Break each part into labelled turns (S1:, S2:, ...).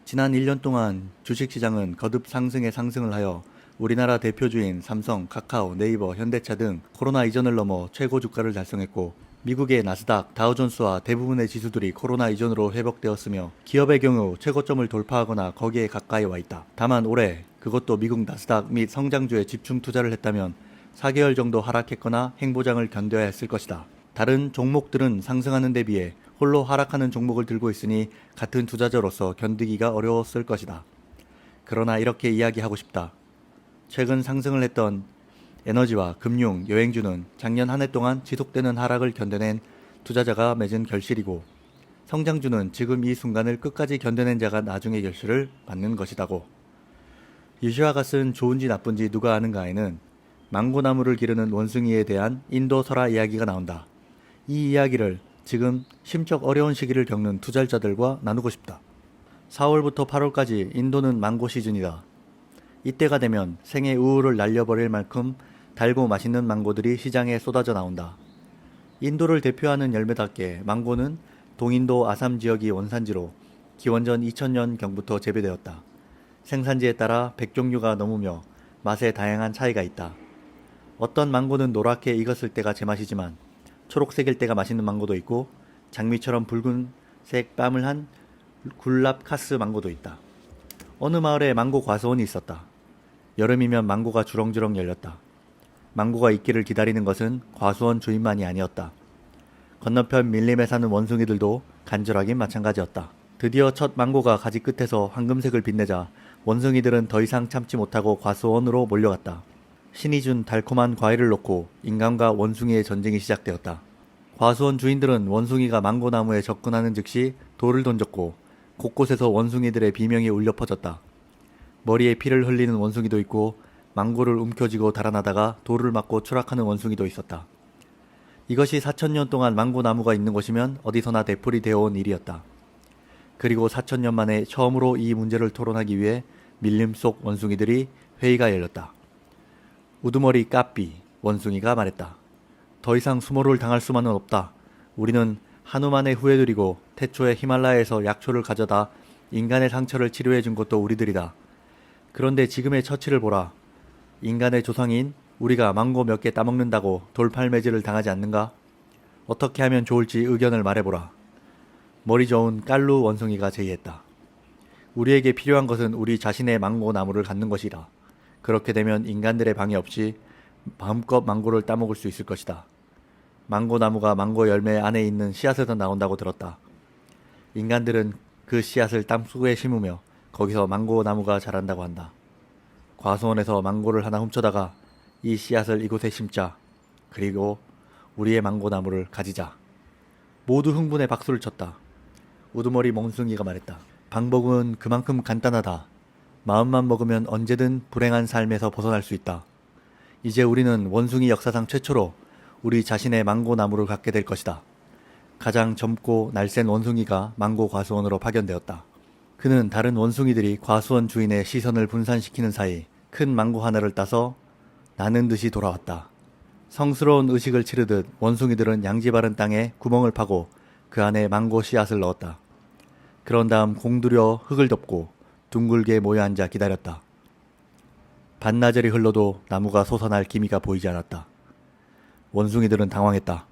S1: 지난 1년 동안 주식시장은 거듭 상승에 상승을 하여 우리나라 대표주인 삼성, 카카오, 네이버, 현대차 등 코로나 이전을 넘어 최고 주가를 달성했고, 미국의 나스닥, 다우존스와 대부분의 지수들이 코로나 이전으로 회복되었으며 기업의 경우 최고점을 돌파하거나 거기에 가까이 와 있다. 다만 올해 그것도 미국 나스닥 및 성장주에 집중 투자를 했다면 4개월 정도 하락했거나 행보장을 견뎌야 했을 것이다. 다른 종목들은 상승하는 데 비해 홀로 하락하는 종목을 들고 있으니 같은 투자자로서 견디기가 어려웠을 것이다. 그러나 이렇게 이야기하고 싶다. 최근 상승을 했던 에너지와 금융, 여행주는 작년 한 해 동안 지속되는 하락을 견뎌낸 투자자가 맺은 결실이고, 성장주는 지금 이 순간을 끝까지 견뎌낸 자가 나중에 결실을 받는 것이다고. 유시화가 쓴 좋은지 나쁜지 누가 아는가에는 망고나무를 기르는 원숭이에 대한 인도 설화 이야기가 나온다. 이 이야기를 지금 심적 어려운 시기를 겪는 투자자들과 나누고 싶다. 4월부터 8월까지 인도는 망고 시즌이다. 이때가 되면 생의 우울을 날려버릴 만큼 달고 맛있는 망고들이 시장에 쏟아져 나온다. 인도를 대표하는 열매답게 망고는 동인도 아삼 지역이 원산지로 기원전 2000년경부터 재배되었다. 생산지에 따라 100종류가 넘으며 맛에 다양한 차이가 있다. 어떤 망고는 노랗게 익었을 때가 제맛이지만 초록색일 때가 맛있는 망고도 있고, 장미처럼 붉은색 뺨을 한 굴랍 카스 망고도 있다. 어느 마을에 망고 과수원이 있었다. 여름이면 망고가 주렁주렁 열렸다. 망고가 익기를 기다리는 것은 과수원 주인만이 아니었다. 건너편 밀림에 사는 원숭이들도 간절하긴 마찬가지였다. 드디어 첫 망고가 가지 끝에서 황금색을 빛내자 원숭이들은 더 이상 참지 못하고 과수원으로 몰려갔다. 신이 준 달콤한 과일을 놓고 인간과 원숭이의 전쟁이 시작되었다. 과수원 주인들은 원숭이가 망고나무에 접근하는 즉시 돌을 던졌고, 곳곳에서 원숭이들의 비명이 울려 퍼졌다. 머리에 피를 흘리는 원숭이도 있고, 망고를 움켜쥐고 달아나다가 돌을 맞고 추락하는 원숭이도 있었다. 이것이 4000년 동안 망고나무가 있는 곳이면 어디서나 되풀이 되어온 일이었다. 그리고 4000년 만에 처음으로 이 문제를 토론하기 위해 밀림 속 원숭이들이 회의가 열렸다. 우두머리 까삐 원숭이가 말했다. 더 이상 수모를 당할 수만은 없다. 우리는 한우만에 후회드리고 태초에 히말라야에서 약초를 가져다 인간의 상처를 치료해 준 것도 우리들이다. 그런데 지금의 처치를 보라. 인간의 조상인 우리가 망고 몇 개 따먹는다고 돌팔매질을 당하지 않는가? 어떻게 하면 좋을지 의견을 말해보라. 머리 좋은 깔루 원숭이가 제의했다. 우리에게 필요한 것은 우리 자신의 망고 나무를 갖는 것이다. 그렇게 되면 인간들의 방해 없이 마음껏 망고를 따먹을 수 있을 것이다. 망고 나무가 망고 열매 안에 있는 씨앗에서 나온다고 들었다. 인간들은 그 씨앗을 땅속에 심으며 거기서 망고 나무가 자란다고 한다. 과수원에서 망고를 하나 훔쳐다가 이 씨앗을 이곳에 심자. 그리고 우리의 망고 나무를 가지자. 모두 흥분해 박수를 쳤다. 우두머리 멍숭이가 말했다. 방법은 그만큼 간단하다. 마음만 먹으면 언제든 불행한 삶에서 벗어날 수 있다. 이제 우리는 원숭이 역사상 최초로 우리 자신의 망고 나무를 갖게 될 것이다. 가장 젊고 날쌘 원숭이가 망고 과수원으로 파견되었다. 그는 다른 원숭이들이 과수원 주인의 시선을 분산시키는 사이 큰 망고 하나를 따서 나는 듯이 돌아왔다. 성스러운 의식을 치르듯 원숭이들은 양지 바른 땅에 구멍을 파고 그 안에 망고 씨앗을 넣었다. 그런 다음 공들여 흙을 덮고 둥글게 모여 앉아 기다렸다. 반나절이 흘러도 나무가 솟아날 기미가 보이지 않았다. 원숭이들은 당황했다.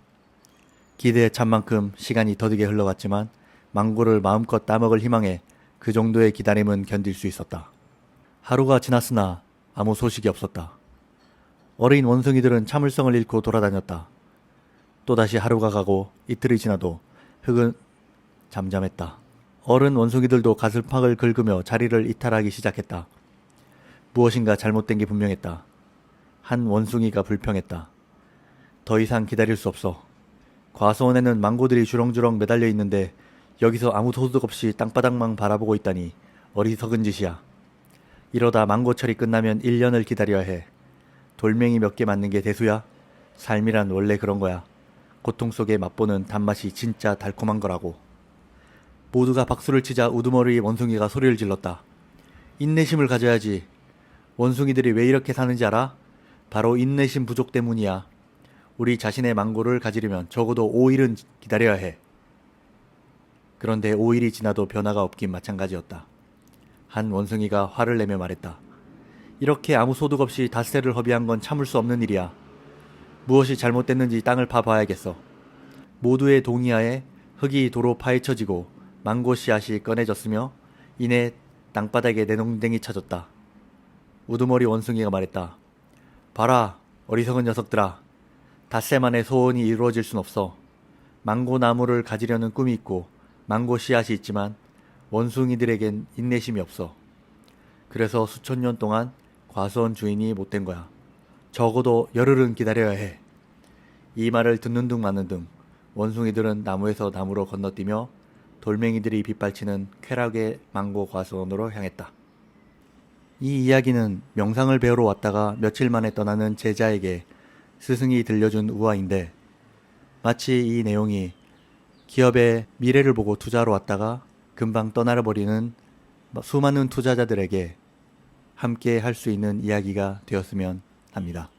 S1: 기대에 찬 만큼 시간이 더디게 흘러갔지만 망고를 마음껏 따먹을 희망에 그 정도의 기다림은 견딜 수 있었다. 하루가 지났으나 아무 소식이 없었다. 어린 원숭이들은 참을성을 잃고 돌아다녔다. 또다시 하루가 가고 이틀이 지나도 흙은 잠잠했다. 어른 원숭이들도 가슬팍을 긁으며 자리를 이탈하기 시작했다. 무엇인가 잘못된 게 분명했다. 한 원숭이가 불평했다. 더 이상 기다릴 수 없어. 과수원에는 망고들이 주렁주렁 매달려 있는데 여기서 아무 소득 없이 땅바닥만 바라보고 있다니 어리석은 짓이야. 이러다 망고철이 끝나면 1년을 기다려야 해. 돌멩이 몇 개 맞는 게 대수야? 삶이란 원래 그런 거야. 고통 속에 맛보는 단맛이 진짜 달콤한 거라고. 모두가 박수를 치자 우두머리 원숭이가 소리를 질렀다. 인내심을 가져야지. 원숭이들이 왜 이렇게 사는지 알아? 바로 인내심 부족 때문이야. 우리 자신의 망고를 가지려면 적어도 5일은 기다려야 해. 그런데 5일이 지나도 변화가 없긴 마찬가지였다. 한 원숭이가 화를 내며 말했다. 이렇게 아무 소득 없이 닷새를 허비한 건 참을 수 없는 일이야. 무엇이 잘못됐는지 땅을 파봐야겠어. 모두의 동의하에 흙이 도로 파헤쳐지고 망고 씨앗이 꺼내졌으며 이내 땅바닥에 내농댕이 쳐졌다. 우두머리 원숭이가 말했다. 봐라, 어리석은 녀석들아. 닷새 만에 소원이 이루어질 순 없어. 망고 나무를 가지려는 꿈이 있고 망고 씨앗이 있지만 원숭이들에겐 인내심이 없어. 그래서 수천 년 동안 과수원 주인이 못된 거야. 적어도 열흘은 기다려야 해. 이 말을 듣는 둥 마는 둥 원숭이들은 나무에서 나무로 건너뛰며 돌멩이들이 빗발치는 쾌락의 망고 과수원으로 향했다. 이 이야기는 명상을 배우러 왔다가 며칠 만에 떠나는 제자에게 스승이 들려준 우화인데 마치 이 내용이 기업의 미래를 보고 투자하러 왔다가 금방 떠나버리는 수많은 투자자들에게 함께 할 수 있는 이야기가 되었으면 합니다.